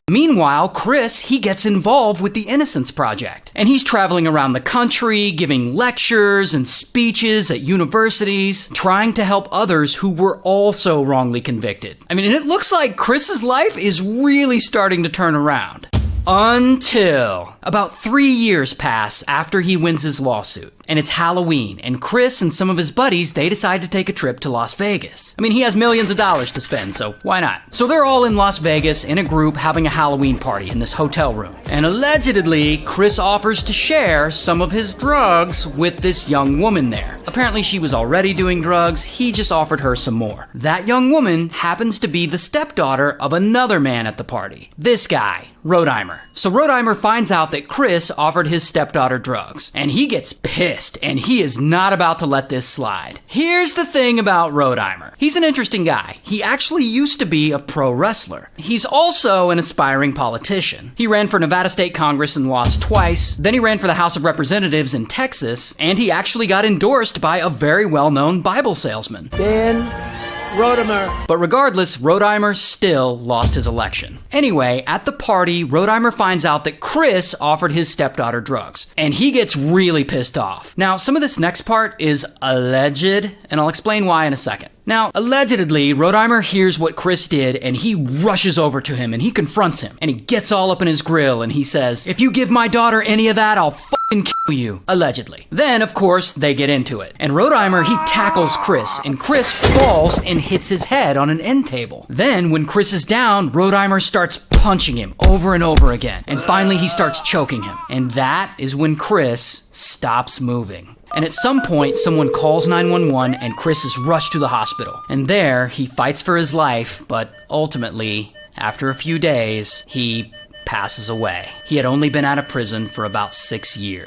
Meanwhile, Chris, he gets involved with the Innocence Project. And he's traveling around the country, giving lectures and speeches at universities, trying to help others who were also wrongly convicted. I mean, and it looks like Chris's life is really starting to turn around. Until about 3 years pass after he wins his lawsuit. And it's Halloween, and Chris and some of his buddies, they decide to take a trip to Las Vegas. I mean, he has millions of dollars to spend, so why not? So they're all in Las Vegas in a group having a Halloween party in this hotel room. And allegedly, Chris offers to share some of his drugs with this young woman there. Apparently she was already doing drugs, he just offered her some more. That young woman happens to be the stepdaughter of another man at the party. This guy, Rodimer. So Rodimer finds out that Chris offered his stepdaughter drugs, and he gets pissed, and he is not about to let this slide. Here's the thing about Rodimer. He's an interesting guy. He actually used to be a pro wrestler. He's also an aspiring politician. He ran for Nevada State Congress and lost twice. Then he ran for the House of Representatives in Texas, and he actually got endorsed by a very well-known Bible salesman. Dan Rodimer. But regardless, Rodimer still lost his election. Anyway, at the party, Rodimer finds out that Chris offered his stepdaughter drugs, and he gets really pissed off. Now, some of this next part is alleged, and I'll explain why in a second. Now, allegedly, Rodimer hears what Chris did, and he rushes over to him, and he confronts him, and he gets all up in his grill, and he says, "If you give my daughter any of that, I'll f***ing kill you," allegedly. Then, of course, they get into it, and Rodimer, he tackles Chris, and Chris falls and hits his head on an end table. Then, when Chris is down, Rodimer starts punching him over and over again, and finally he starts choking him, and that is when Chris stops moving. And at some point, someone calls 911 and Chris is rushed to the hospital. And there, he fights for his life, but ultimately, after a few days, he passes away. He had only been out of prison for about 6 years.